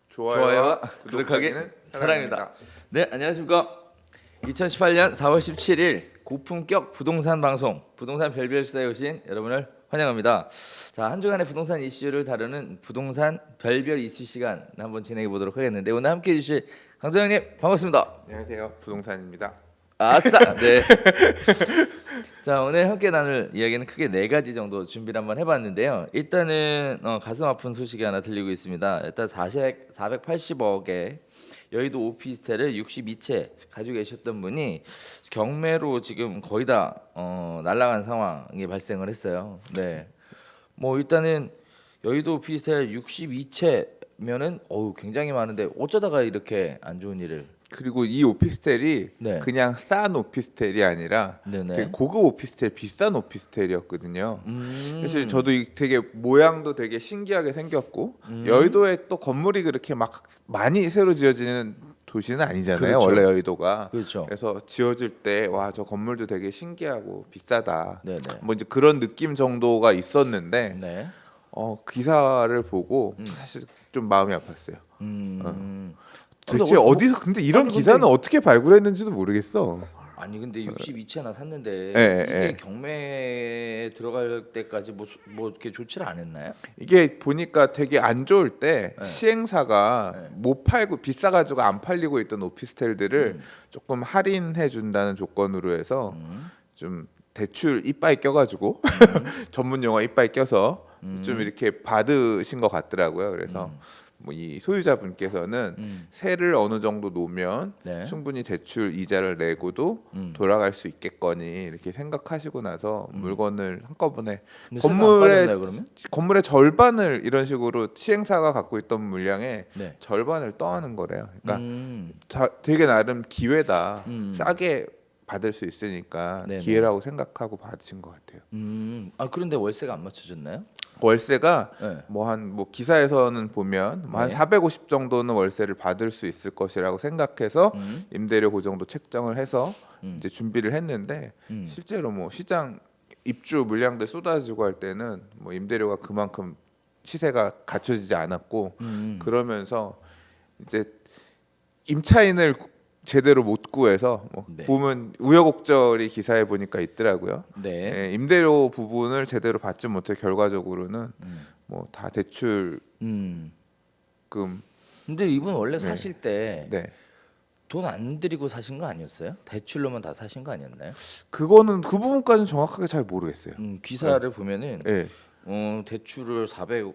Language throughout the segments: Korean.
좋아요와 구독하기는 사랑입니다. 네, 안녕하십니까. 2018년 4월 17일 고품격 부동산 방송 부동산 별별 수다에 오신 여러분을 환영합니다. 자, 한 주간의 부동산 이슈를 다루는 부동산 별별 이슈 시간 한번 진행해 보도록 하겠는데, 오늘 함께해 주실 강소영님 반갑습니다. 안녕하세요, 부동산입니다. 아싸. 네. 자, 오늘 함께 나눌 이야기는 크게 네 가지 정도 준비를 한번 해봤는데요. 일단은 가슴 아픈 소식이 하나 들리고 있습니다. 일단 480억에 여의도 오피스텔을 62채 가지고 계셨던 분이 경매로 지금 거의 다 날아간 상황이 발생을 했어요. 네. 뭐 일단은 여의도 오피스텔 62채면은 굉장히 많은데 어쩌다가 이렇게 안 좋은 일을. 그리고 이 오피스텔이 네. 그냥 싼 오피스텔이 아니라 네네. 되게 고급 오피스텔, 비싼 오피스텔이었거든요. 그래서 저도 되게 모양도 되게 신기하게 생겼고, 여의도에 또 건물이 그렇게 막 많이 새로 지어지는 도시는 아니잖아요. 그렇죠. 원래 여의도가. 그렇죠. 그래서 지어질 때 와, 저 건물도 되게 신기하고 비싸다. 네네. 뭐 이제 그런 느낌 정도가 있었는데 네. 기사를 보고 사실 좀 마음이 아팠어요. 대체 근데 어디서 근데 이런 아니, 기사는 근데- 어떻게 발굴했는지도 모르겠어. 아니 근데 62채나 샀는데 예, 이게 예. 경매에 들어갈 때까지 뭐 이렇게 조치를 안 했나요? 이게 보니까 되게 안 좋을 때 네. 시행사가 네. 못 팔고 비싸가지고 안 팔리고 있던 오피스텔들을 조금 할인해 준다는 조건으로 해서 좀 대출 이빠이 껴가지고 전문 용어 이빠이 껴서 좀 이렇게 받으신 것 같더라고요. 그래서 뭐 이 소유자분께서는 세를 어느 정도 놓으면 네. 충분히 대출 이자를 내고도 돌아갈 수 있겠거니 이렇게 생각하시고 나서 물건을 한꺼번에 근데 세가 안 빠졌나요, 그러면? 건물의 절반을 이런 식으로 시행사가 갖고 있던 물량의 네. 절반을 떠하는 거래요. 그러니까 음. 되게 나름 기회다. 음. 싸게 받을 수 있으니까 네네. 기회라고 생각하고 받으신 것 같아요. 아 그런데 월세가 안 맞춰졌나요? 월세가 네. 뭐 기사에서는 보면 한 네. 450 정도는 월세를 받을 수 있을 것이라고 생각해서 음. 임대료 고정도 책정을 해서 이제 준비를 했는데 실제로 뭐 시장 입주 물량들 쏟아지고 할 때는 뭐 임대료가 그만큼 시세가 갖춰지지 않았고 그러면서 이제 임차인을 제대로 못 구해서 뭐 네. 보면 우여곡절이 기사에 보니까 있더라고요. 네. 예, 임대료 부분을 제대로 받지 못해 결과적으로는 뭐 다 대출금 음. 근데 이분 원래 사실 때 네 돈 안 들이고 사신 거 아니었어요? 대출로만 다 사신 거 아니었나요? 그거는 그 부분까지는 정확하게 잘 모르겠어요. 기사를 보면은 예, 대출을 400억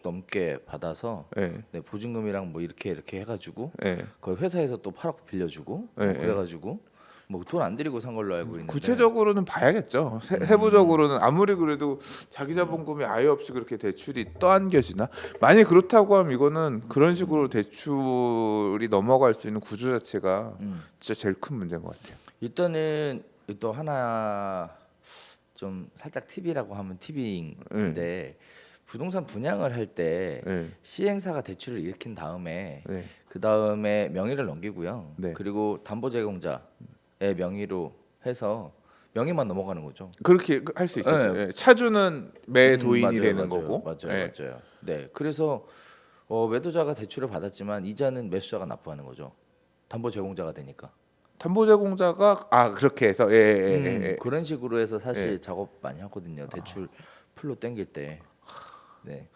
넘게 받아서 예, 네, 보증금이랑 뭐 이렇게 해가지고 예. 거의 회사에서 또 8억 빌려주고 예, 뭐 그래가지고 뭐 돈 안 들이고 산 걸로 알고 있는데. 구체적으로는 봐야겠죠. 세부적으로는 아무리 그래도 자기 자본금이 아예 없이 그렇게 대출이 떠안겨지나? 만약 그렇다고 하면 이거는 그런 식으로 대출이 넘어갈 수 있는 구조 자체가 진짜 제일 큰 문제인 것 같아요. 일단은 또 하나 좀 살짝 팁이라고 하면 팁인데 부동산 분양을 할 때 네. 시행사가 대출을 일으킨 다음에 네. 그 다음에 명의를 넘기고요. 네. 그리고 담보 제공자의 명의로 해서 명의만 넘어가는 거죠. 그렇게 할 수 있겠죠. 네. 예. 차주는 매도인이 맞아요, 되는 맞아요, 거고. 맞아요, 예. 맞아요. 네, 그래서 매도자가 대출을 받았지만 이자는 매수자가 납부하는 거죠. 담보 제공자가 되니까. 담보 제공자가 그렇게 해서 예. 그런 식으로 해서 사실 예. 작업 많이 하거든요. 대출 풀로 땡길 때. 네.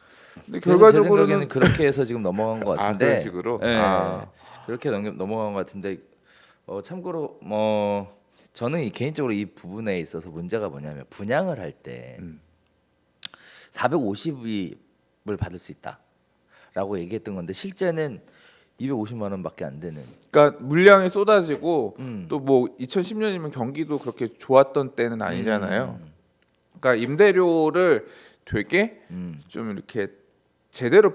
근데 그래서 제 결과적으로는 생각에는 그렇게 해서 지금 넘어간 것 같은데. 그런 식으로. 네. 그렇게 넘어간 것 같은데. 참고로 뭐 저는 개인적으로 이 부분에 있어서 문제가 뭐냐면 분양을 할 때 450을 받을 수 있다라고 얘기했던 건데 실제는 250만 원밖에 안 되는. 그러니까 물량이 쏟아지고 또 뭐 2010년이면 경기도 그렇게 좋았던 때는 아니잖아요. 그러니까 임대료를 되게 좀 이렇게 제대로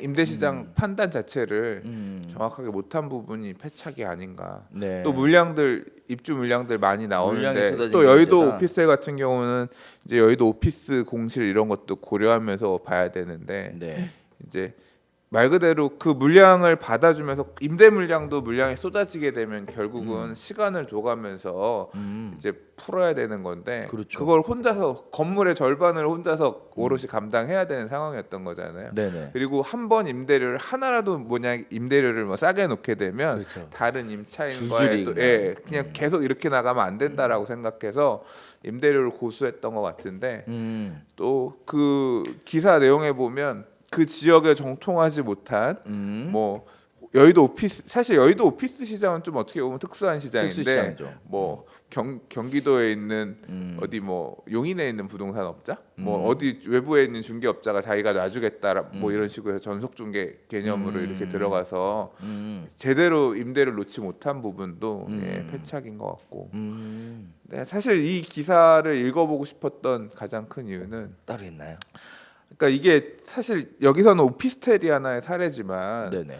임대 시장 판단 자체를 정확하게 못한 부분이 패착이 아닌가. 네. 또 입주 물량들 많이 물량이 나오는데 쏟아진 또 여의도 문제다. 오피스텔 같은 경우는 이제 여의도 오피스 공실 이런 것도 고려하면서 봐야 되는데 네. 이제 말 그대로 그 물량을 받아주면서 임대 물량도 물량이 쏟아지게 되면 결국은 시간을 둬가면서 이제 풀어야 되는 건데 그렇죠. 그걸 혼자서 건물의 절반을 혼자서 오롯이 감당해야 되는 상황이었던 거잖아요. 네네. 그리고 한 번 임대료를 하나라도 뭐냐 임대료를 뭐 싸게 놓게 되면 그렇죠. 다른 임차인과의 줄줄이 또 그냥. 그냥 계속 이렇게 나가면 안 된다라고 생각해서 임대료를 고수했던 것 같은데 또 그 기사 내용에 보면 그 지역에 정통하지 못한 뭐 여의도 오피스 사실 여의도 오피스 시장은 좀 어떻게 보면 특수한 시장인데 특수시장이죠. 뭐 경기도에 있는 어디 뭐 용인에 있는 부동산 업자 뭐 어디 외부에 있는 중개업자가 자기가 놔주겠다 뭐 이런 식으로 전속 중개 개념으로 이렇게 들어가서 제대로 임대를 놓지 못한 부분도 예, 패착인 것 같고 네, 사실 이 기사를 읽어보고 싶었던 가장 큰 이유는 따로 있나요? 그러니까 이게 사실 여기서는 오피스텔이 하나의 사례지만 네네.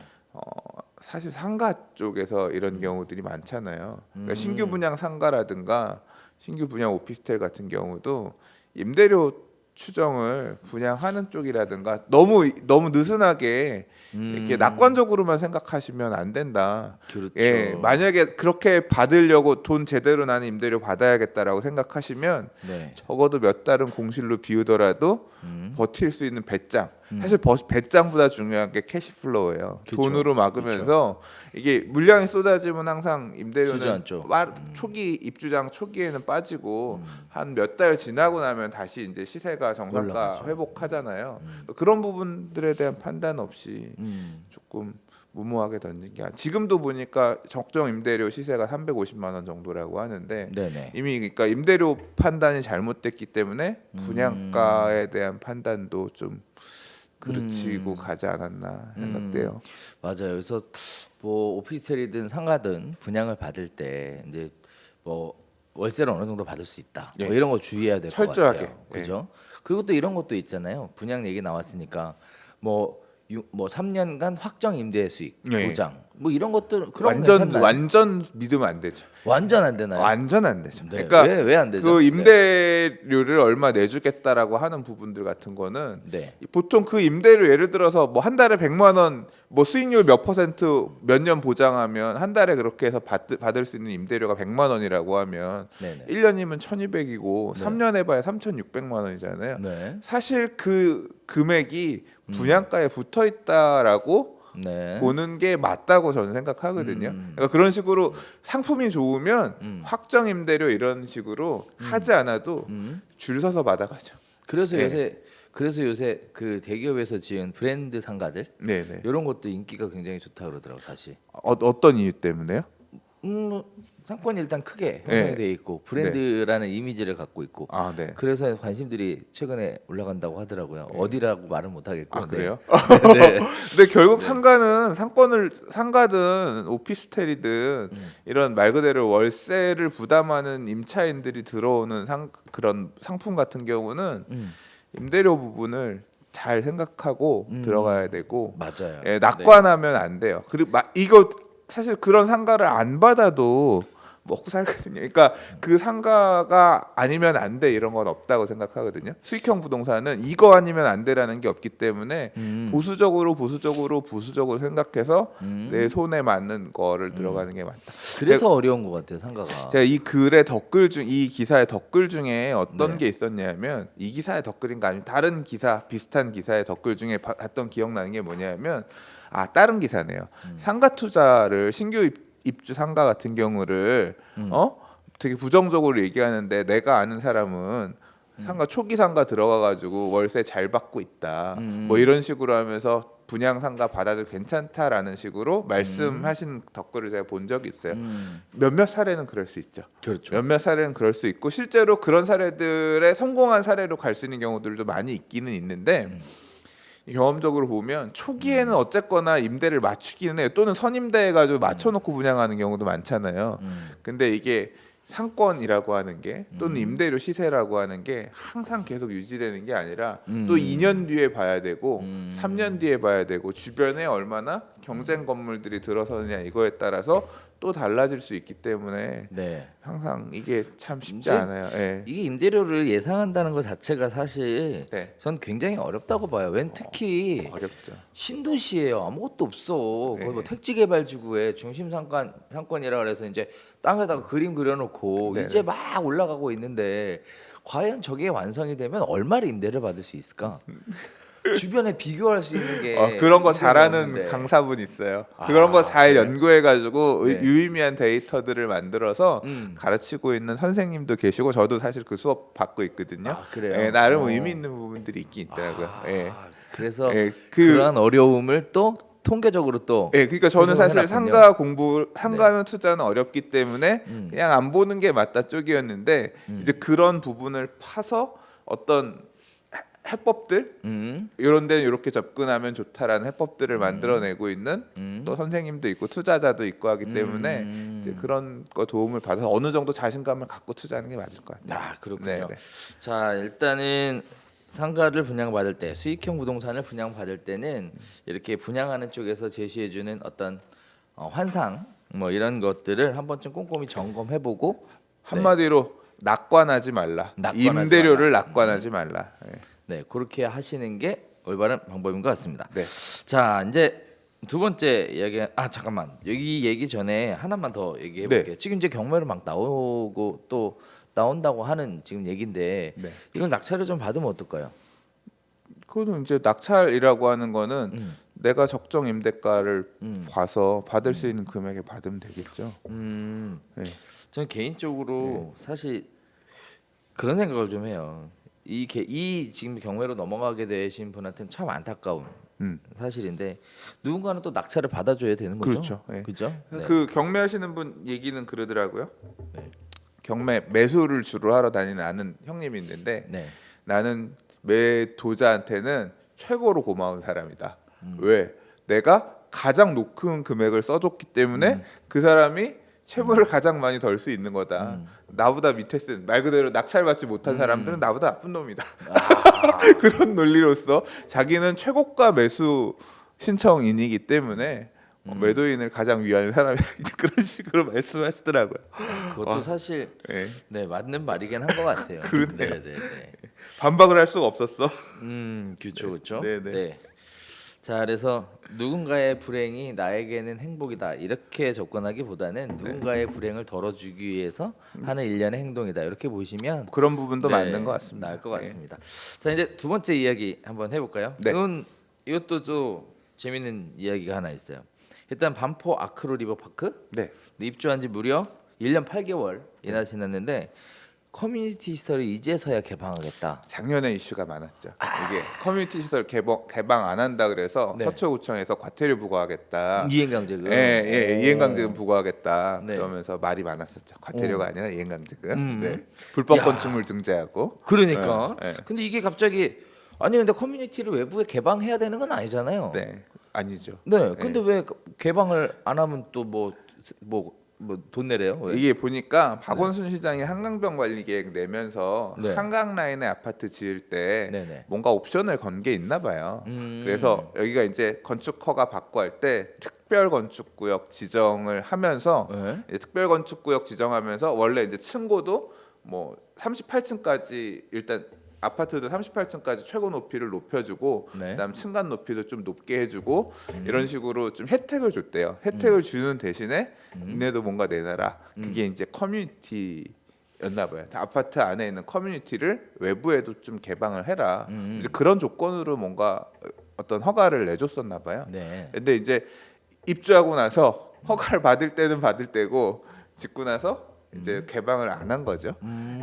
사실 상가 쪽에서 이런 경우들이 많잖아요. 그러니까 신규 분양 상가라든가 신규 분양 오피스텔 같은 경우도 임대료 추정을 분양하는 쪽이라든가 너무 느슨하게 이렇게 낙관적으로만 생각하시면 안 된다. 그렇죠. 예, 만약에 그렇게 받으려고 돈 제대로 나는 임대료 받아야겠다라고 생각하시면 네. 적어도 몇 달은 공실로 비우더라도 버틸 수 있는 배짱. 사실 배짱보다 중요한 게 캐시플로우예요. 그쵸. 돈으로 막으면서 이게 물량이 쏟아지면 항상 임대료는 주저앉죠. 초기 입주장 초기에는 빠지고 한 몇 달 지나고 나면 다시 이제 시세가 정상가 올라가죠. 회복하잖아요. 그런 부분들에 대한 판단 없이 조금 무모하게 던진 게 지금도 보니까 적정 임대료 시세가 350만 원 정도라고 하는데 네네. 이미 그러니까 임대료 판단이 잘못됐기 때문에 분양가에 대한 판단도 좀 그르치고 가지 않았나 생각돼요. 맞아요. 그래서 뭐 오피스텔이든 상가든 분양을 받을 때 이제 뭐 월세를 어느 정도 받을 수 있다. 예. 뭐 이런 거 주의해야 될 것 철저하게. 같아요. 그죠? 그리고 또 이런 것도 있잖아요. 분양 얘기 나왔으니까 뭐 3년간 확정 임대 수익 예. 보장 뭐 이런 것들 그런 거 괜찮나요? 완전 믿으면 안 되죠. 완전 안 되나요? 완전 안 되죠. 네. 그러니까 왜 안 되죠? 그 임대료를 얼마 내주겠다라고 하는 부분들 같은 거는 네. 보통 그 임대료 예를 들어서 뭐 한 달에 100만 원 뭐 수익률 몇 퍼센트 몇 년 보장하면 한 달에 그렇게 해서 받을 수 있는 임대료가 100만 원이라고 하면 네네. 1년이면 1,200이고 네. 3년 해봐야 3,600만 원이잖아요. 네. 사실 그 금액이 분양가에 붙어 있다라고 네. 보는 게 맞다고 저는 생각하거든요. 그러니까 그런 식으로 상품이 좋으면 확정 임대료 이런 식으로 하지 않아도 줄 서서 받아가죠. 그래서 예. 요새 그 대기업에서 지은 브랜드 상가들 네네. 이런 것도 인기가 굉장히 좋다 그러더라고 사실. 어떤 이유 때문에요? 상권이 일단 크게 형성이 네. 돼 있고 브랜드라는 이미지를 갖고 있고 아 네. 그래서 관심들이 최근에 올라간다고 하더라고요. 어디라고 말은 못 하겠고. 아 그래요? 네. 근데 결국 상가든 오피스텔이든 이런 말 그대로 월세를 부담하는 임차인들이 들어오는 그런 상품 같은 경우는 임대료 부분을 잘 생각하고 들어가야 되고 맞아요. 예, 낙관하면 안 돼요. 그리고 이거 사실 그런 상가를 안 받아도 먹고 살거든요. 그러니까 그 상가가 아니면 안 돼 이런 건 없다고 생각하거든요. 수익형 부동산은 이거 아니면 안 돼라는 게 없기 때문에 보수적으로 생각해서 내 손에 맞는 거를 들어가는 게 맞다. 그래서 어려운 것 같아요 상가가. 제가 이 기사의 댓글 중에 어떤 네. 게 있었냐면 이 기사의 댓글인가 아니면 다른 기사 비슷한 기사의 댓글 중에 봤던 기억나는 게 뭐냐면 다른 기사네요. 상가 투자를 신규 입주 상가 같은 경우를 되게 부정적으로 얘기하는데 내가 아는 사람은 상가 초기 상가 들어가 가지고 월세 잘 받고 있다. 뭐 이런 식으로 하면서 분양 상가 받아도 괜찮다라는 식으로 말씀하신 댓글을 제가 본 적이 있어요. 몇몇 사례는 그럴 수 있죠. 그렇죠. 몇몇 사례는 그럴 수 있고 실제로 그런 사례들의 성공한 사례로 갈 수 있는 경우들도 많이 있기는 있는데 경험적으로 보면 초기에는 어쨌거나 임대를 맞추기는 해요. 또는 선임대 해가지고 맞춰놓고 분양하는 경우도 많잖아요. 근데 이게 상권이라고 하는 게 또는 임대료 시세라고 하는 게 항상 계속 유지되는 게 아니라 또 2년 뒤에 봐야 되고 3년 뒤에 봐야 되고 주변에 얼마나 경쟁 건물들이 들어서느냐 이거에 따라서 또 달라질 수 있기 때문에 네. 항상 이게 참 쉽지 이제 않아요. 예. 이게 임대료를 예상한다는 것 자체가 사실 네. 전 굉장히 어렵다고 봐요. 웬 특히 어렵죠. 신도시예요. 아무것도 없어. 거의 뭐 네. 택지개발지구의 중심 상권이라 그래서 이제 땅에다가 그림 그려놓고 네. 이제 막 올라가고 있는데 과연 저게 완성이 되면 얼마를 임대를 받을 수 있을까? 주변에 비교할 수 있는 게 그런 거 임대료가 잘하는 없는데. 강사분 있어요. 아, 그런 거 잘 네. 연구해가지고 네. 유의미한 데이터들을 만들어서 음. 가르치고 있는 선생님도 계시고 저도 사실 그 수업 받고 있거든요. 아, 그래요? 예, 나름 어. 의미 있는 부분들이 있긴 있더라고요. 예. 그래서 예, 그러한 어려움을 또 통계적으로 또 예, 그러니까 저는 해석을 사실 해놨군요. 상가는 투자는 어렵기 때문에 그냥 안 보는 게 맞다 쪽이었는데 이제 그런 부분을 파서 어떤 해법들 이런 데는 이렇게 접근하면 좋다라는 해법들을 만들어내고 있는 또 선생님도 있고 투자자도 있고 하기 때문에 이제 그런 거 도움을 받아서 어느 정도 자신감을 갖고 투자하는 게 맞을 것 같아요. 아, 그렇군요. 네, 네. 자, 일단은 상가를 분양받을 때 수익형 부동산을 분양받을 때는 이렇게 분양하는 쪽에서 제시해주는 어떤 환상 뭐 이런 것들을 한 번쯤 꼼꼼히 점검해보고 한마디로 낙관하지 말라. 낙관하지 임대료를 낙관하지 말라. 예. 네, 그렇게 하시는 게 올바른 방법인 것 같습니다. 네. 자, 이제 두 번째 이야기. 잠깐만, 여기 얘기 전에 하나만 더 얘기해 네. 볼게요. 지금 이제 경매로 막 나오고 또 나온다고 하는 지금 얘긴데 네. 이걸 낙찰을 좀 받으면 어떨까요? 그거는 이제 낙찰이라고 하는 거는 내가 적정 임대가를 봐서 받을 수 있는 금액에 받으면 되겠죠. 네. 저는 개인적으로 사실 그런 생각을 좀 해요. 이 지금 경매로 넘어가게 되신 분한테는 참 안타까운 사실인데 누군가는 또 낙찰을 받아줘야 되는 거죠. 그렇죠. 예. 그죠? 네. 그 경매하시는 분 얘기는 그러더라고요. 네. 경매 매수를 주로 하러 다니는 아는 형님이 있는데 네. 나는 매도자한테는 최고로 고마운 사람이다. 왜? 내가 가장 높은 금액을 써줬기 때문에 그 사람이 채무를 가장 많이 덜 수 있는 거다. 나보다 밑에 쓴 말 그대로 낙찰받지 못한 사람들은 나보다 나쁜 놈이다. 그런 논리로서 자기는 최고가 매수 신청인이기 때문에 매도인을 가장 위하는 사람이 그런 식으로 말씀하시더라고요. 그것도 사실 예. 네, 맞는 말이긴 한 것 같아요. 그러네요. 네, 네, 네. 반박을 할 수가 없었어. 그렇죠, 그렇죠. 네, 네. 네. 자, 그래서 누군가의 불행이 나에게는 행복이다 이렇게 접근하기보다는 누군가의 불행을 덜어주기 위해서 하는 일련의 행동이다 이렇게 보시면 그런 부분도 네, 맞는 것 같습니다. 나을 것 예. 같습니다. 자, 이제 두 번째 이야기 한번 해볼까요? 네. 이것도 좀 재밌는 이야기가 하나 있어요. 일단 반포 아크로 리버파크 네. 입주한 지 무려 1년 8개월이나 지났는데 커뮤니티 시설을 이제서야 개방하겠다. 작년에 이슈가 많았죠. 이게 커뮤니티 시설 개방 안 한다 그래서 네. 서초구청에서 과태료 부과하겠다. 이행강제금. 예, 오. 이행강제금 부과하겠다. 네. 그러면서 말이 많았었죠. 과태료가 오. 아니라 이행강제금. 네. 불법 야. 건축물 등재하고. 그러니까. 네, 네. 근데 이게 갑자기 아니 근데 커뮤니티를 외부에 개방해야 되는 건 아니잖아요. 네, 아니죠. 네. 근데 왜 개방을 안 하면 또 뭐 돈 내래요? 왜? 이게 보니까 박원순 시장이 한강변 관리 계획 내면서 네. 한강 라인에 아파트 지을 때 네네. 뭔가 옵션을 건 게 있나 봐요. 그래서 여기가 이제 건축 허가 받고 할 때 특별 건축 구역 지정을 하면서 네. 이제 특별 건축 구역 지정하면서 원래 이제 층고도 뭐 38층까지 일단 아파트도 38층까지 최고 높이를 높여주고 네. 그다음 층간 높이도 좀 높게 해주고 이런 식으로 좀 혜택을 줬대요. 혜택을 주는 대신에 니네도 뭔가 내놔라. 그게 이제 커뮤니티였나 봐요. 아파트 안에 있는 커뮤니티를 외부에도 좀 개방을 해라. 이제 그런 조건으로 뭔가 어떤 허가를 내줬었나 봐요. 네. 근데 이제 입주하고 나서 허가를 받을 때는 받을 때고 짓고 나서 이제 개방을 안 한 거죠.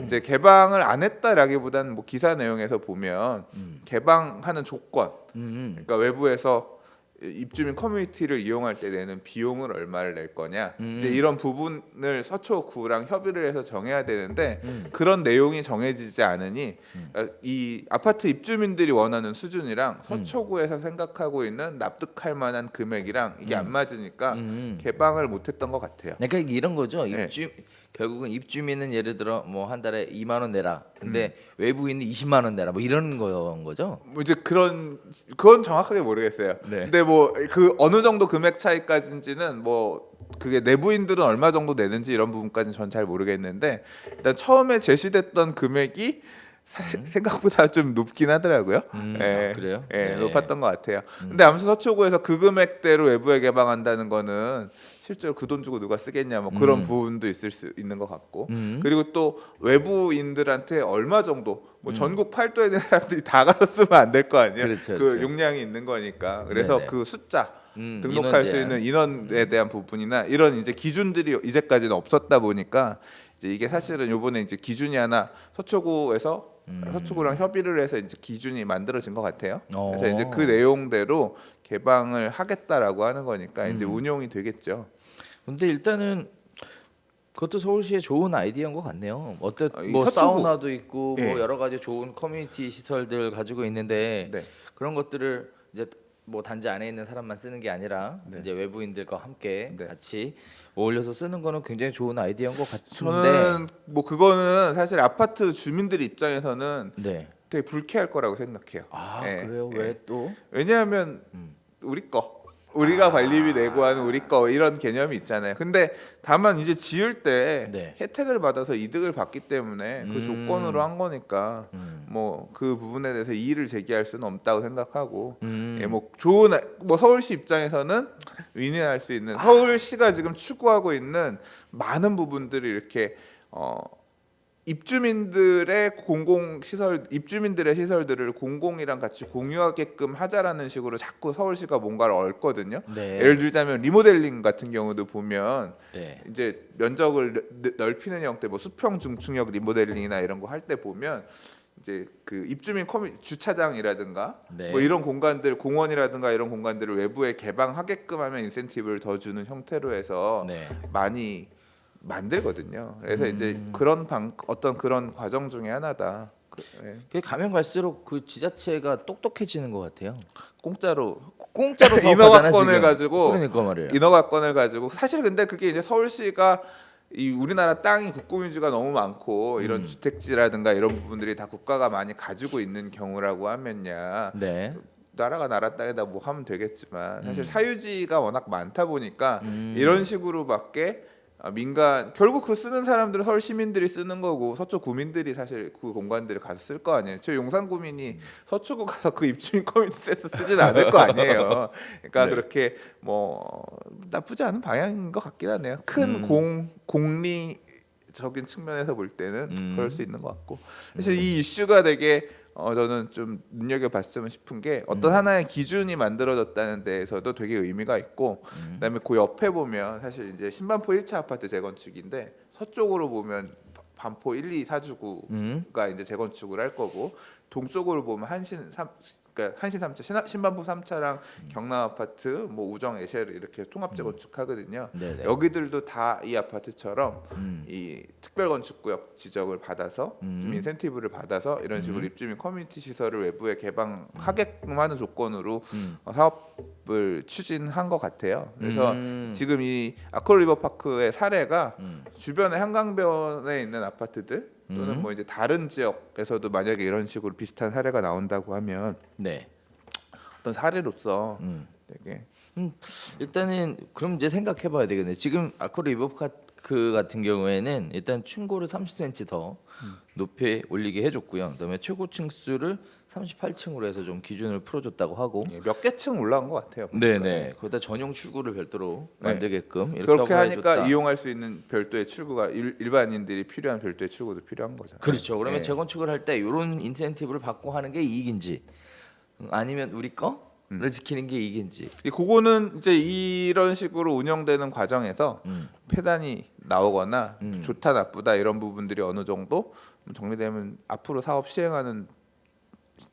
이제 개방을 안 했다라기보다는 뭐 기사 내용에서 보면 개방하는 조건, 그러니까 외부에서 입주민 커뮤니티를 이용할 때 내는 비용을 얼마를 낼 거냐, 이제 이런 부분을 서초구랑 협의를 해서 정해야 되는데 그런 내용이 정해지지 않으니 이 아파트 입주민들이 원하는 수준이랑 서초구에서 생각하고 있는 납득할 만한 금액이랑 이게 안 맞으니까 개방을 못했던 것 같아요. 그러니까 이게 이런 거죠. 네. 결국은 입주민은 예를 들어 뭐 한 달에 2만 원 내라. 근데 외부인은 20만 원 내라. 뭐 이런 거죠. 뭐 이제 그건 정확하게 모르겠어요. 네. 근데 뭐 그 어느 정도 금액 차이까지인지는 뭐 그게 내부인들은 얼마 정도 내는지 이런 부분까지는 전 잘 모르겠는데 일단 처음에 제시됐던 금액이 사실 생각보다 좀 높긴 하더라고요. 그래요? 예, 네. 높았던 것 같아요. 근데 아무튼 서초구에서 그 금액대로 외부에 개방한다는 거는 실제로 그 돈 주고 누가 쓰겠냐 뭐 그런 부분도 있을 수 있는 것 같고 그리고 또 외부인들한테 얼마 정도 뭐 전국 팔도에 있는 사람들이 다 가서 쓰면 안 될 거 아니에요. 그렇죠, 그 그렇죠. 용량이 있는 거니까 그래서 네네. 그 숫자 등록할 인원 수 제한. 있는 인원에 대한 부분이나 이런 이제 기준들이 이제까지는 없었다 보니까 이제 이게 사실은 요번에 이제 기준이 하나 서초구에서 서초구랑 협의를 해서 이제 기준이 만들어진 것 같아요. 그래서 이제 그 내용대로 개방을 하겠다라고 하는 거니까 이제 운용이 되겠죠. 근데 일단은 그것도 서울시의 좋은 아이디어인 것 같네요. 이 뭐 서초구. 사우나도 있고 예. 뭐 여러 가지 좋은 커뮤니티 시설들 가지고 있는데 네. 그런 것들을 이제 뭐 단지 안에 있는 사람만 쓰는 게 아니라 이제 외부인들과 함께 네. 같이 어울려서 쓰는 거는 굉장히 좋은 아이디어인 것 같은데. 저는 뭐 그거는 사실 아파트 주민들 입장에서는 네. 되게 불쾌할 거라고 생각해요. 아 예, 그래요? 예. 왜 또? 왜냐하면 우리 거 우리가 관리비 내고 하는 우리 거 이런 개념이 있잖아요. 근데 다만 이제 지을 때 네. 혜택을 받아서 이득을 받기 때문에 그 조건으로 한 거니까 뭐 그 부분에 대해서 이의를 제기할 수는 없다고 생각하고 예, 뭐 좋은 뭐 서울시 입장에서는 윈윈할 수 있는 서울시가 지금 추구하고 있는 많은 부분들이 이렇게 입주민들의 입주민들의 시설들을 공공이랑 같이 공유하게끔 하자라는 식으로 자꾸 서울시가 뭔가를 얽거든요. 네. 예를 들자면 리모델링 같은 경우도 보면 네. 이제 면적을 넓히는 형태, 뭐 수평 중층형 리모델링이나 이런 거 할 때 보면 이제 그 입주민 주차장이라든가 네. 뭐 이런 공간들, 공원이라든가 이런 공간들을 외부에 개방하게끔 하면 인센티브를 더 주는 형태로 해서 네. 많이 만들거든요. 그래서 이제 어떤 그런 과정 중에 하나다. 예. 그게 가면 갈수록 그 지자체가 똑똑해지는 것 같아요. 공짜로 공짜로 사업하잖아 인허가권을 지금. 가지고 그러니까 말이에요. 인허가권을 가지고 사실 근데 그게 이제 서울시가 이 우리나라 땅이 국공유지가 너무 많고 이런 주택지라든가 이런 부분들이 다 국가가 많이 가지고 있는 경우라고 하면야 네. 나라가 나라 땅에다 뭐 하면 되겠지만 사실 사유지가 워낙 많다 보니까 이런 식으로밖에 민간 결국 그 쓰는 사람들은 서울 시민들이 쓰는 거고 서초 구민들이 사실 그 공간들을 가서 쓸 거 아니에요. 저 용산 구민이 서초구 가서 그 입주민 커뮤니티에서 쓰진 않을 거 아니에요. 그러니까 네. 그렇게 뭐 나쁘지 않은 방향인 것 같긴 하네요. 큰 공리적인 측면에서 볼 때는 그럴 수 있는 것 같고 사실 이 이슈가 되게 저는 좀 눈여겨봤으면 싶은 게 어떤 하나의 기준이 만들어졌다는 데에서도 되게 의미가 있고 그다음에 그 옆에 보면 사실 이제 신반포 1차 아파트 재건축인데 서쪽으로 보면 반포 1, 2, 4주구가 이제 재건축을 할 거고 동쪽으로 보면 그러니까 한신 3차, 신반포 3차랑 경남 아파트, 뭐 우정 에셰르 이렇게 통합 재건축하거든요. 네네. 여기들도 다 이 아파트처럼 이 특별 건축구역 지정을 받아서 좀 인센티브를 받아서 이런 식으로 입주민 커뮤니티 시설을 외부에 개방하게끔 하는 조건으로 사업을 추진한 것 같아요. 그래서 지금 이 아크로 리버파크의 사례가 주변에 한강변에 있는 아파트들 또는 뭐 이제 다른 지역에서도 만약에 이런 식으로 비슷한 사례가 나온다고 하면 네. 어떤 사례로서 되게 일단은 그럼 이제 생각해봐야 되겠네. 지금 아크로 리버파크 같은 경우에는 일단 층고를 30cm 더 높이 올리게 해줬고요. 그다음에 최고 층수를 38층으로 해서 좀 기준을 풀어줬다고 하고. 몇 개 층 올라온 것 같아요. 네네. 거기다 전용 출구를 별도로 네. 만들게끔 이렇게 그렇게 하고 하니까 해줬다. 이용할 수 있는 별도의 출구가 일반인들이 필요한 별도의 출구도 필요한 거잖아요. 그렇죠. 그러면 네. 재건축을 할 때 이런 인센티브를 받고 하는 게 이익인지 아니면 우리 거를 지키는 게 이익인지. 그거는 이제 이런 식으로 운영되는 과정에서 폐단이 나오거나 좋다 나쁘다 이런 부분들이 어느 정도 정리되면 앞으로 사업 시행하는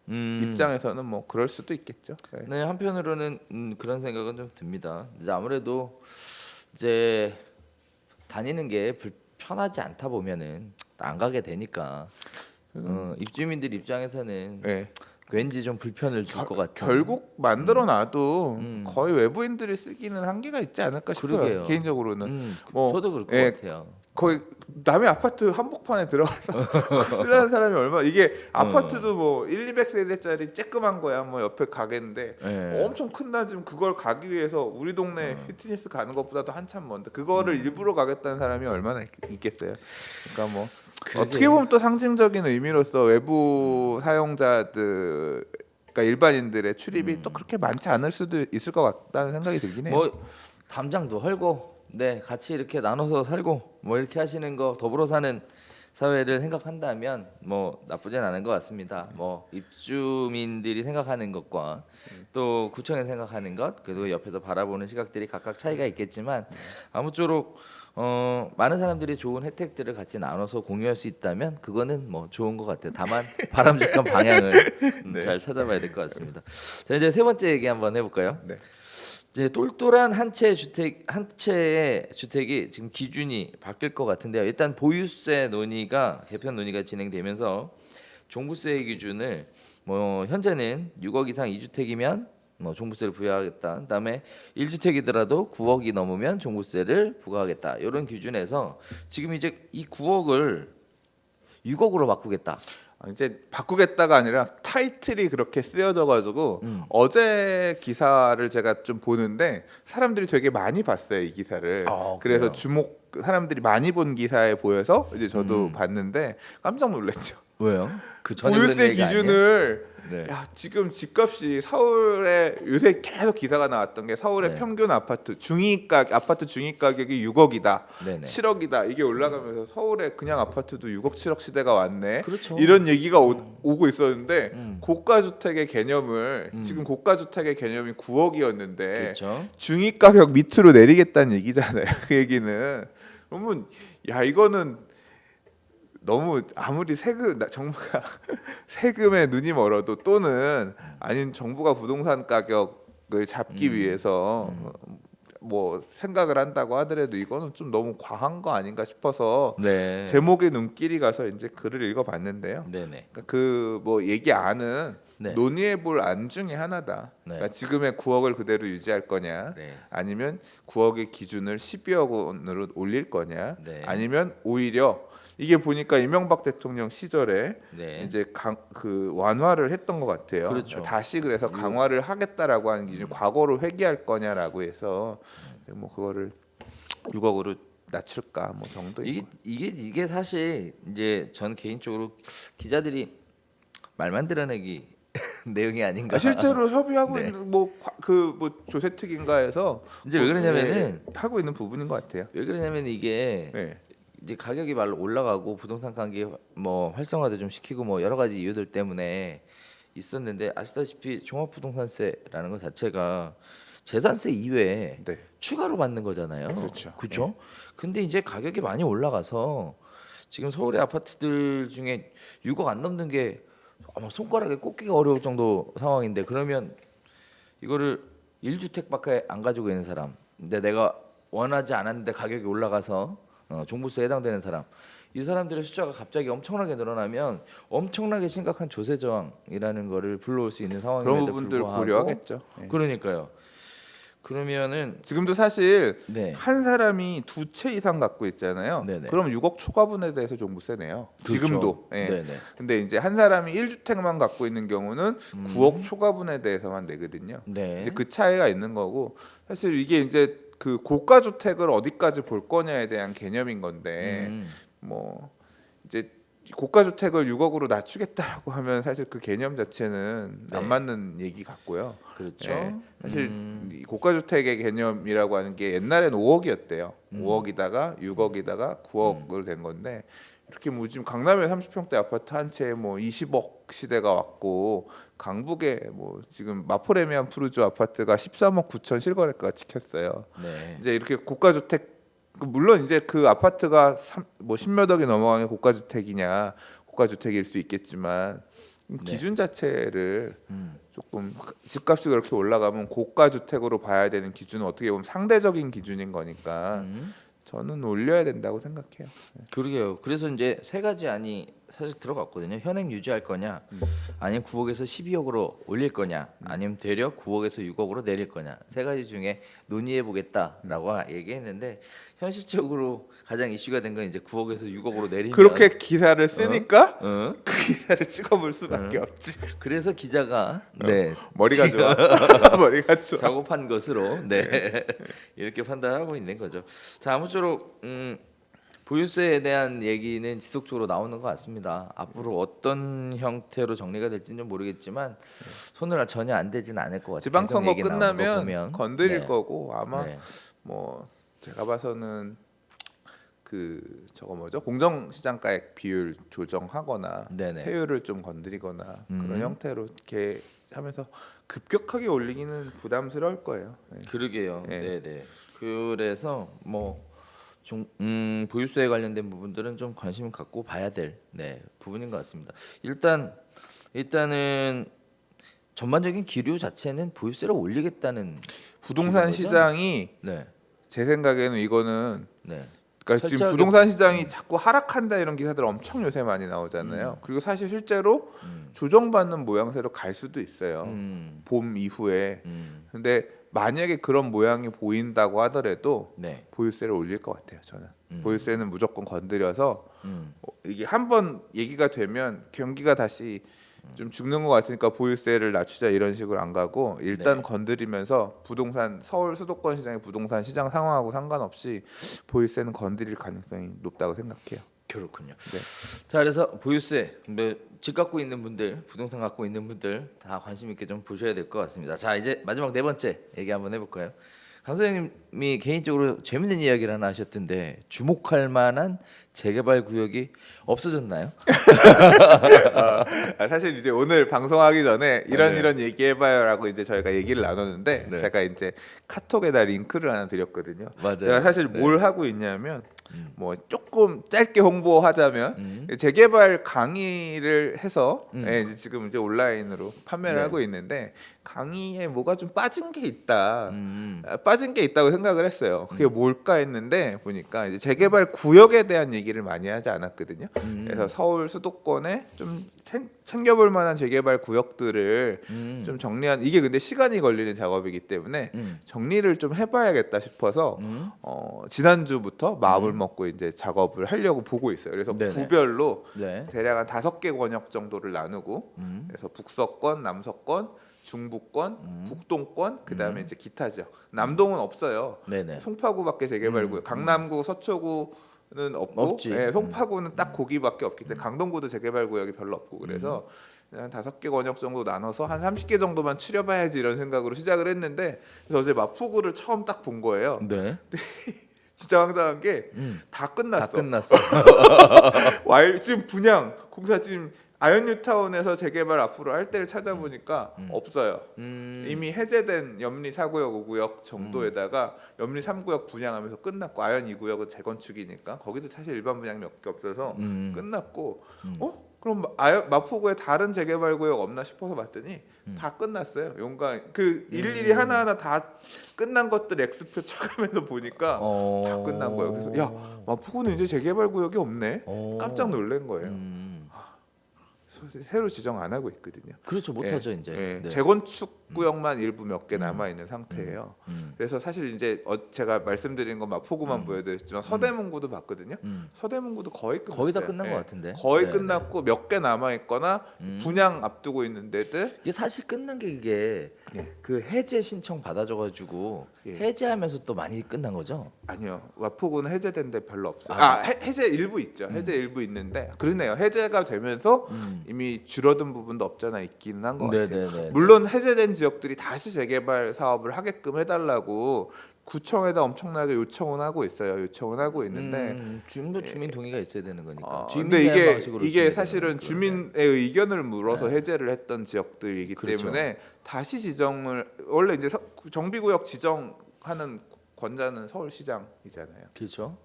입장에서는 뭐 그럴 수도 있겠죠. 네. 네, 한편으로는 그런 생각은 좀 듭니다. 이제 아무래도 이제 다니는 게 불편하지 않다 보면은 안 가게 되니까 입주민들 입장에서는 네. 왠지 좀 불편을 줄 것 같은. 결국 만들어 놔도 거의 외부인들이 쓰기는 한계가 있지 않을까 싶어요. 그러게요. 개인적으로는 뭐 저도 그럴 것 예, 같아요. 거의 남의 아파트 한복판에 들어가서 쓰려는 사람이 얼마 이게 아파트도 뭐 1, 200세대짜리 쬐끄만 거야 뭐 옆에 가게인데 네. 엄청 큰 나지금 그걸 가기 위해서 우리 동네 피트니스 가는 것보다도 한참 먼데 그거를 일부러 가겠다는 사람이 얼마나 있겠어요. 그러니까 뭐 어떻게 보면 또 상징적인 의미로서 외부 사용자들 그러니까 일반인들의 출입이 또 그렇게 많지 않을 수도 있을 것 같다는 생각이 들긴 해요. 뭐 담장도 헐고 네 같이 이렇게 나눠서 살고 뭐 이렇게 하시는 거 더불어 사는 사회를 생각한다면 뭐 나쁘진 않은 것 같습니다. 뭐 입주민들이 생각하는 것과 또 구청에서 생각하는 것 그리고 옆에서 바라보는 시각들이 각각 차이가 있겠지만 아무쪼록 많은 사람들이 좋은 혜택들을 같이 나눠서 공유할 수 있다면 그거는 뭐 좋은 것 같아요. 다만 바람직한 방향을 네. 잘 찾아봐야 될 것 같습니다. 자 이제 세 번째 얘기 한번 해볼까요? 네. 이제 똘똘한 한 채의 주택이 지금 기준이 바뀔 것 같은데요. 일단 보유세 논의가 개편 논의가 진행되면서 종부세 기준을 뭐 현재는 6억 이상 2주택이면 뭐 종부세를 부여하겠다. 그다음에 1주택이더라도 9억이 넘으면 종부세를 부과하겠다. 이런 기준에서 지금 이제 이 9억을 6억으로 바꾸겠다. 이제 바꾸겠다가 아니라 타이틀이 그렇게 쓰여져 가지고 어제 기사를 제가 좀 보는데 사람들이 되게 많이 봤어요 이 기사를. 그래서 그래요? 사람들이 많이 본 기사에 보여서 이제 저도 봤는데 깜짝 놀랐죠. 왜요? 그 전에 보유세 그런 얘기 아니에요? 기준을 네. 야 지금 집값이 서울에 요새 계속 기사가 나왔던 게 서울의 네. 평균 아파트 중위 가격이 6억이다, 네네. 7억이다 이게 올라가면서 서울에 그냥 아파트도 6억 7억 시대가 왔네. 그렇죠. 이런 얘기가 오고 있었는데 음. 고가 주택의 개념을 지금 고가 주택의 개념이 9억이었는데 그렇죠. 중위 가격 밑으로 내리겠다는 얘기잖아요. 그 얘기는 그러면 야 이거는 너무 아무리 정부가 세금에 눈이 멀어도 또는 아니면 정부가 부동산 가격을 잡기 위해서 뭐 생각을 한다고 하더라도 이거는 좀 너무 과한 거 아닌가 싶어서 네. 제목에 눈길이 가서 이제 글을 읽어봤는데요. 네네. 그 뭐 얘기 안은 네. 논의해볼 안 중에 하나다. 네. 그러니까 지금의 9억을 그대로 유지할 거냐, 네. 아니면 9억의 기준을 12억 원으로 올릴 거냐, 네. 아니면 오히려 이게 보니까 이명박 대통령 시절에 네. 이제 그 완화를 했던 것 같아요. 그렇죠. 다시 그래서 강화를 하겠다라고 하는 기준, 과거로 회귀할 거냐라고 해서 뭐 그거를 6억으로 낮출까 뭐 정도. 이게 사실 이제 전 개인적으로 기자들이 말만 드러내기 내용이 아닌가. 실제로 협의하고 네. 있는 뭐 조세특인가에서 이제 왜 그러냐면은 하고 있는 부분인 것 같아요. 왜 그러냐면 이게 네. 이제 가격이 말로 올라가고 부동산 관계 뭐 활성화도 좀 시키고 뭐 여러 가지 이유들 때문에 있었는데 아시다시피 종합부동산세라는 것 자체가 재산세 이외에 네. 추가로 받는 거잖아요. 그렇죠. 그렇죠? 근데 이제 가격이 많이 올라가서 지금 서울의 아파트들 중에 6억 안 넘는 게 아마 손가락에 꼽기가 어려울 정도 상황인데 그러면 이거를 1주택밖에 안 가지고 있는 사람, 근데 내가 원하지 않았는데 가격이 올라가서 종부세에 해당되는 사람, 이 사람들의 숫자가 갑자기 엄청나게 늘어나면 엄청나게 심각한 조세 저항이라는 거를 불러올 수 있는 그런 상황임에도 부분들 불구하고 고려하겠죠. 네. 그러니까요. 그러면은 지금도 사실 네. 한 사람이 두 채 이상 갖고 있잖아요. 네네. 그럼 6억 초과분에 대해서 종부세 내요. 그렇죠. 지금도. 예. 네네. 근데 이제 한 사람이 1주택만 갖고 있는 경우는 9억 초과분에 대해서만 내거든요. 네. 이제 그 차이가 있는 거고 사실 이게 이제 그 고가 주택을 어디까지 볼 거냐에 대한 개념인 건데 뭐 이제 고가 주택을 6억으로 낮추겠다라고 하면 사실 그 개념 자체는 네. 안 맞는 얘기 같고요. 그렇죠. 예, 사실 이 고가 주택의 개념이라고 하는 게 옛날에는 5억이었대요. 5억이다가 6억이다가 9억을 된 건데 이렇게 뭐 지금 강남에 30평대 아파트 한 채에 뭐 20억 시대가 왔고 강북에 뭐 지금 마포레미안 푸르주 아파트가 13억 9천 실거래가가 찍혔어요. 네. 이제 이렇게 고가 주택 물론 이제 그 아파트가 뭐 10몇 억이 넘어가면 고가 주택이냐 고가 주택일 수 있겠지만 기준 자체를 조금 집값이 그렇게 올라가면 고가 주택으로 봐야 되는 기준은 어떻게 보면 상대적인 기준인 거니까 저는 올려야 된다고 생각해요. 그러게요. 그래서 이제 세 가지 안이 사실 들어갔거든요. 현행 유지할 거냐, 아니면 9억에서 12억으로 올릴 거냐, 아니면 되려 9억에서 6억으로 내릴 거냐, 세 가지 중에 논의해 보겠다라고 얘기했는데 현실적으로 가장 이슈가 된 건 이제 9억에서 6억으로 내리면 그렇게 기사를 쓰니까 어? 그 기사를 찍어볼 수밖에 없지. 그래서 기자가 네 머리가 좋아. 머리가 좋아. 작업한 것으로 네 이렇게 판단하고 있는 거죠. 자 아무쪼록 보유세에 대한 얘기는 지속적으로 나오는 것 같습니다. 앞으로 어떤 형태로 정리가 될지는 모르겠지만 손을 전혀 안 대지는 않을 것 같아요. 지방선거 계속 얘기 나오는 거 끝나면 보면. 건드릴 네. 거고 아마 네. 뭐 제가 봐서는 그 저거 뭐죠 공정시장가액 비율 조정하거나 네네. 세율을 좀 건드리거나 그런 형태로 이렇게 하면서 급격하게 올리기는 부담스러울 거예요. 네. 그러게요. 네. 네네. 그래서 뭐 보유세에 관련된 부분들은 좀 관심 갖고 봐야 될 부분인 것 같습니다. 일단은 전반적인 기류 자체는 보유세를 올리겠다는 부동산 거죠? 시장이 네, 제 생각에는 이거는 네, 그러니까 지금 철저하게- 부동산 시장이 자꾸 하락한다 이런 기사들 엄청 요새 많이 나오잖아요. 그리고 사실 실제로 조정받는 모양새로 갈 수도 있어요. 봄 이후에. 근데 만약에 그런 모양이 보인다고 하더라도 네, 보유세를 올릴 것 같아요. 저는 보유세는 무조건 건드려서 음, 이게 한번 얘기가 되면 경기가 다시 좀 죽는 것 같으니까 보유세를 낮추자 이런 식으로 안 가고 일단 네. 건드리면서 부동산 서울 수도권 시장의 부동산 시장 상황하고 상관없이 보유세는 건드릴 가능성이 높다고 생각해요. 그렇군요. 네. 자, 그래서 보유세, 집 갖고 있는 분들, 부동산 갖고 있는 분들 다 관심 있게 좀 보셔야 될 것 같습니다. 자, 이제 마지막 네 번째 얘기 한번 해볼까요? 강 소장님이 개인적으로 재밌는 이야기를 하나 하셨던데 주목할 만한 재개발 구역이 없어졌나요? 사실 이제 오늘 방송하기 전에 이런 네. 이런 얘기해봐요라고 이제 저희가 얘기를 나눴는데 네. 제가 이제 카톡에다 링크를 하나 드렸거든요. 맞아요. 제가 사실 네. 뭘 하고 있냐면 뭐 조금 짧게 홍보하자면 재개발 강의를 해서 이제 지금 이제 온라인으로 판매를 네. 하고 있는데 강의에 뭐가 좀 빠진 게 있다. 음, 빠진 게 있다고 생각을 했어요. 그게 뭘까 했는데 보니까 이제 재개발 구역에 대한 얘기를 많이 하지 않았거든요. 그래서 서울 수도권에 좀 챙겨볼 만한 재개발 구역들을 좀 정리한 이게 근데 시간이 걸리는 작업이기 때문에 정리를 좀 해봐야겠다 싶어서 지난주부터 마음을 먹고 이제 작업을 하려고 보고 있어요. 그래서 네네. 구별로 네. 대략 한 5개 권역 정도를 나누고 그래서 북서권, 남서권, 중부권, 북동권, 그다음에 이제 기타 지역. 남동은 없어요. 네네. 송파구밖에 재개발구역. 강남구, 서초구는 없고, 없지. 예, 송파구는 딱 거기밖에 없기 때문에 강동구도 재개발구역이 별로 없고 그래서 한 5개 권역 정도 나눠서 한 30개 정도만 추려봐야지 이런 생각으로 시작을 했는데 그래서 어제 마포구를 처음 딱 본 거예요. 네. 진짜 황당한 게 다 끝났어. 다 끝났어. 지금 분양 공사 지금 아현뉴타운에서 재개발 앞으로 할 때를 찾아보니까 없어요. 이미 해제된 염리 4구역, 5구역 정도에다가 염리 3구역 분양하면서 끝났고 아현 2구역은 재건축이니까 거기도 사실 일반 분양이 몇 개 없어서 끝났고 그럼 마포구에 다른 재개발 구역 없나 싶어서 봤더니 다 끝났어요. 용가 그 일일이 하나하나 다 끝난 것들 X표 쳐가면서 보니까 다 끝난 거예요. 그래서 야 마포구는 이제 재개발 구역이 없네. 깜짝 놀란 거예요. 새로 지정 안 하고 있거든요. 그렇죠. 못하죠 이제. 예, 네. 재건축 구역만 일부 몇 개 남아 있는 상태예요. 음. 그래서 사실 이제 제가 말씀드린 건 마포구만 보여드렸지만 서대문구도 봤거든요. 서대문구도 거의 끝났어요. 거의 다 끝난 예, 것 같은데. 거의 네, 끝났고 몇 개 남아 있거나 분양 앞두고 있는 데들. 이게 사실 끝난 게 이게 예. 그 해제 신청 받아줘가지고 예. 해제하면서 또 많이 끝난 거죠. 아니요, 마포구는 해제된 데 별로 없어요. 아, 해제 일부 있죠. 해제 일부 있는데 그러네요. 해제가 되면서 이미 줄어든 부분도 없잖아 있기는 한 것 같아요. 네네네. 물론 해제된 지역들이 다시 재개발 사업을 하게끔 해달라고 구청에다 엄청나게 요청은 하고 있어요. 요청은 하고 있는데 주민 동의가 있어야 되는 거니까. 근데 주민 제한 이게 방식으로 이게 진행되는 사실은 거니까. 주민의 의견을 물어서 해제를 했던 지역들이기 그렇죠. 때문에 다시 지정을 원래 이제 정비구역 지정하는 권자는 서울시장이잖아요. 그렇죠.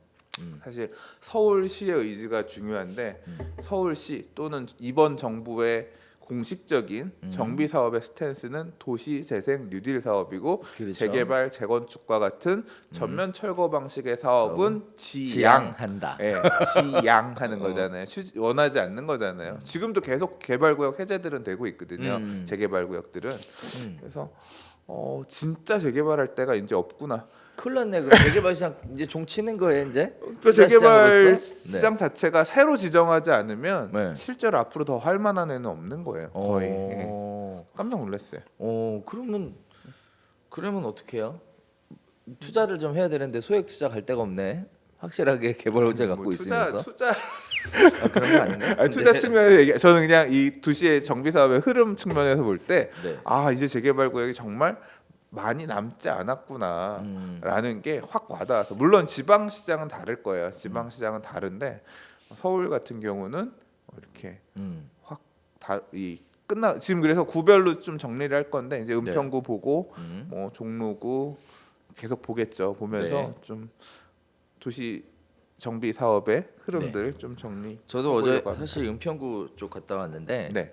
사실 서울시의 의지가 중요한데 서울시 또는 이번 정부의 공식적인 정비 사업의 스탠스는 도시 재생 뉴딜 사업이고 그렇죠. 재개발 재건축과 같은 전면 철거 방식의 사업은 지양한다. 예, 지양하는 거잖아요. 원하지 않는 거잖아요. 지금도 계속 개발구역 해제들은 되고 있거든요. 재개발구역들은. 그래서 진짜 재개발할 때가 이제 없구나. 큰일 났네. 그럼 재개발 시장 이제 종 치는 거예요 이제? 그 투자 재개발 시장으로서? 시장 자체가 새로 지정하지 않으면 네. 실제로 앞으로 더 할 만한 애는 없는 거예요. 거의. 예. 어, 깜짝 놀랐어요. 그러면 어떻게 해요? 투자를 좀 해야 되는데 소액 투자 갈 데가 없네. 확실하게 개발 호재 갖고 있으면서. 투자 그런 거 아닌가? 아니, 투자 측면에서 저는 그냥 이 도시의 정비 사업의 흐름 측면에서 볼 때 네. 이제 재개발 구역이 정말 많이 남지 않았구나라는 게 확 와닿아서 물론 지방 시장은 다를 거예요. 지방 시장은 다른데 서울 같은 경우는 이렇게 확이 끝나 지금 그래서 구별로 좀 정리를 할 건데 이제 은평구 보고 뭐 종로구 계속 보겠죠. 보면서 네. 좀 도시 정비 사업의 흐름들 좀 정리. 저도 어제 해보려고 합니다. 사실 은평구 쪽 갔다 왔는데 네.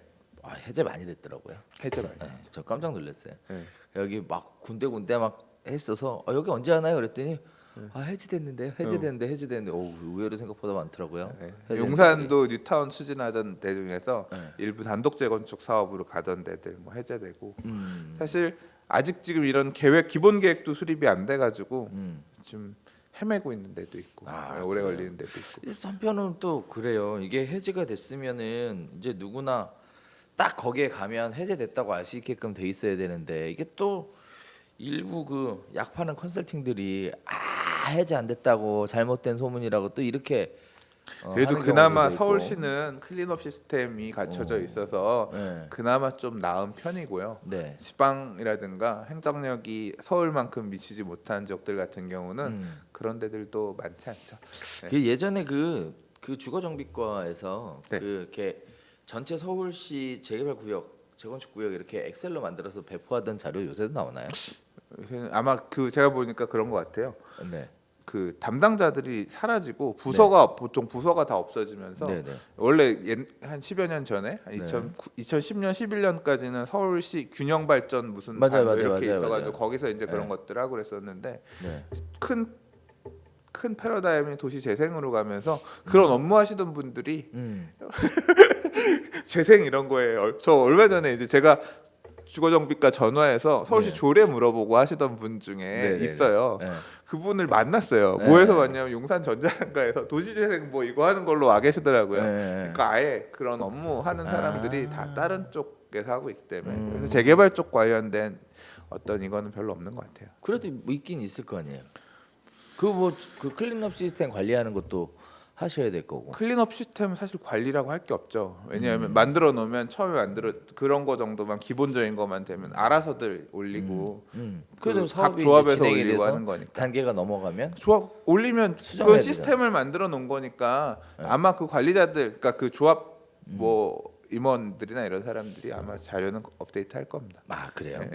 해제 많이 됐더라고요. 해제 많이. 네, 저 깜짝 놀랐어요. 네. 여기 막 군데군데 막 했어서 여기 언제 하나요? 그랬더니 해제됐는데 의외로 생각보다 많더라고요. 네. 해제된 용산도 뉴타운 추진하던 데 중에서 네. 일부 단독 재건축 사업으로 가던 데들 뭐 해제되고 음, 사실 아직 지금 이런 계획 기본 계획도 수립이 안 돼가지고 좀 헤매고 있는 데도 있고 오래 그래요? 걸리는 데도 있고. 한편은 또 그래요. 이게 해제가 됐으면은 이제 누구나 딱 거기에 가면 해제됐다고 알 수 있게끔 돼 있어야 되는데 이게 또 일부 그 약 파는 컨설팅들이 해제 안 됐다고 잘못된 소문이라고 또 이렇게 그래도 하는 그나마 경우들도 있고. 서울시는 클린업 시스템이 갖춰져 있어서 네. 그나마 좀 나은 편이고요. 네. 지방이라든가 행정력이 서울만큼 미치지 못한 지역들 같은 경우는 그런 데들도 많지 않죠. 네. 그 예전에 그 주거정비과에서 네. 이렇게 전체 서울시 재개발 구역, 재건축 구역 이렇게 엑셀로 만들어서 배포하던 자료 요새도 나오나요? 요새는 아마 제가 보니까 그런 것 같아요. 네. 그 담당자들이 사라지고 부서가 보통 부서가 다 없어지면서 네, 네. 원래 한 10여 년 전에 네. 2010년 11년까지는 서울시 균형 발전 무슨 맞아요, 단 맞아요, 이렇게 맞아요, 있어가지고 맞아요. 거기서 이제 그런 네. 것들 하고 그랬었는데 네. 큰 패러다임이 도시 재생으로 가면서 그런 업무 하시던 분들이 재생 이런 거에 저 얼마 전에 이제 제가 주거정비과 전화해서 서울시 네. 조례 물어보고 하시던 분 중에 네네네. 있어요. 네. 그분을 만났어요. 네. 뭐해서 만냐면 용산 전자상가에서 도시재생 뭐 이거 하는 걸로 와 계시더라고요. 네. 그러니까 아예 그런 업무 하는 사람들이 다 다른 쪽에서 하고 있기 때문에 음. 그래서 재개발 쪽 관련된 어떤 이거는 별로 없는 것 같아요. 그래도 뭐 있긴 있을 거 아니에요. 그 클린업 시스템 관리하는 것도 하셔야 될 거고. 클린업 시스템은 사실 관리라고 할 게 없죠. 왜냐하면 만들어 놓으면 처음에 그런 거 정도만 기본적인 것만 되면 알아서들 올리고 그래도 각 사업이 조합에서 이제 진행이 올리고 돼서 하는 거니까. 단계가 넘어가면 조합 올리면 수정해야 그건 시스템을 만들어 놓은 거니까 네. 아마 그 관리자들 그러니까 그 조합 뭐 임원들이나 이런 사람들이 아마 자료는 업데이트 할 겁니다. 그래요. 예,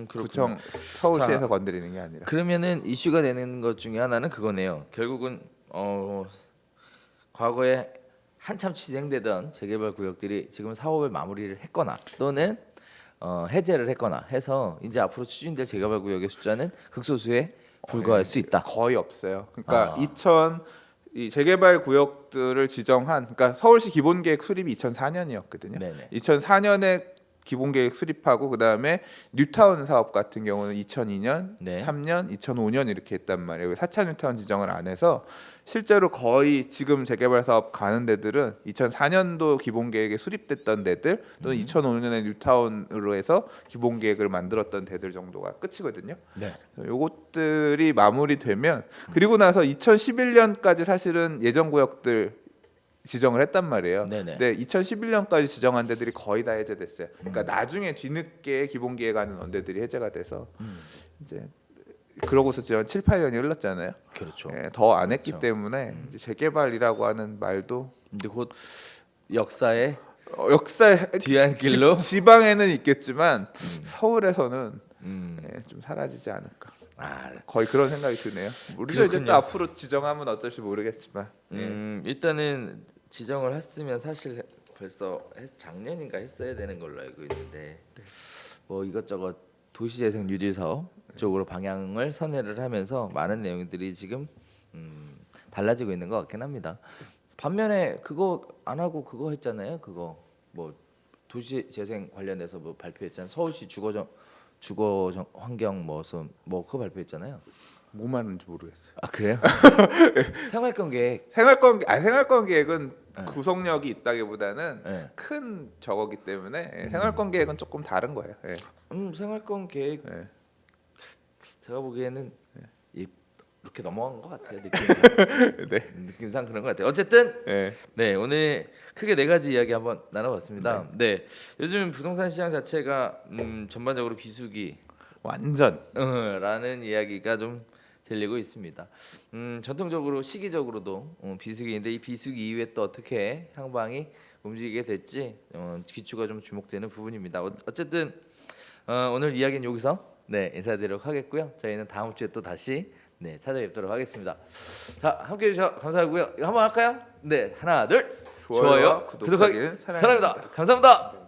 그렇구나. 구청 서울시에서 자, 건드리는 게 아니라. 그러면은 이슈가 되는 것 중에 하나는 그거네요. 결국은 과거에 한참 진행되던 재개발 구역들이 지금 사업을 마무리를 했거나 또는 해제를 했거나 해서 이제 앞으로 추진될 재개발 구역의 숫자는 극소수에 불과할 수 있다. 거의 없어요. 그러니까 이 재개발 구역들을 지정한 그러니까 서울시 기본계획 수립이 2004년이었거든요. 네네. 2004년에 기본계획 수립하고 그다음에 뉴타운 사업 같은 경우는 2002년, 네. 3년, 2005년 이렇게 했단 말이에요. 4차 뉴타운 지정을 안 해서 실제로 거의 지금 재개발 사업 가는 데들은 2004년도 기본계획에 수립됐던 데들 또는 2005년에 뉴타운으로 해서 기본계획을 만들었던 데들 정도가 끝이거든요. 네. 요것들이 마무리되면 그리고 나서 2011년까지 사실은 예정 구역들 지정을 했단 말이에요. 네네. 근데 2011년까지 지정한 데들이 거의 다 해제됐어요. 그러니까 나중에 뒤늦게 기본계획하는 원대들이 해제가 돼서 이제 그러고서 지금 7, 8년이 흘렀잖아요. 그렇죠. 더 안 했기 그렇죠. 때문에 이제 재개발이라고 하는 말도 이제 곧 역사의 역사의 뒤안길로 지방에는 있겠지만 서울에서는 좀 사라지지 않을까. 거의 그런 생각이 드네요. 모르죠. 이제 또 그렇군요. 앞으로 지정하면 어떨지 모르겠지만. 일단은 지정을 했으면 사실 벌써 작년인가 했어야 되는 걸로 알고 있는데 뭐 이것저것 도시재생 뉴딜 사업 쪽으로 방향을 선회를 하면서 많은 내용들이 지금 달라지고 있는 것 같긴 합니다. 반면에 그거 안 하고 그거 했잖아요. 그거 뭐 도시재생 관련해서 뭐 발표했잖아요. 서울시 주거 환경 뭐 그거 발표했잖아요. 뭐 말하는지 모르겠어요. 아 그래요? 생활권 계획. 생활권 계획은 네. 구속력이 있다기보다는 네. 큰 저거기 때문에 생활권 계획은 조금 다른 거예요. 예. 생활권 계획 예. 제가 보기에는 이렇게 넘어간 것 같아요. 느낌상. 네. 느낌상 그런 것 같아요. 어쨌든 예. 네 오늘 크게 네 가지 이야기 한번 나눠봤습니다. 네 요즘 부동산 시장 자체가 전반적으로 비수기 완전 라는 이야기가 좀 들리고 있습니다. 전통적으로 시기적으로도 비수기인데 이 비수기 이후에 또 어떻게 향방이 움직이게 될지 귀추가 좀 주목되는 부분입니다. 어쨌든 오늘 이야기는 여기서 네 인사드리도록 하겠고요. 저희는 다음 주에 또 다시 네 찾아뵙도록 하겠습니다. 자 함께해 주셔서 감사하고요. 이거 한번 할까요? 네 하나 둘 좋아요와 구독하기는 사랑합니다. 감사합니다.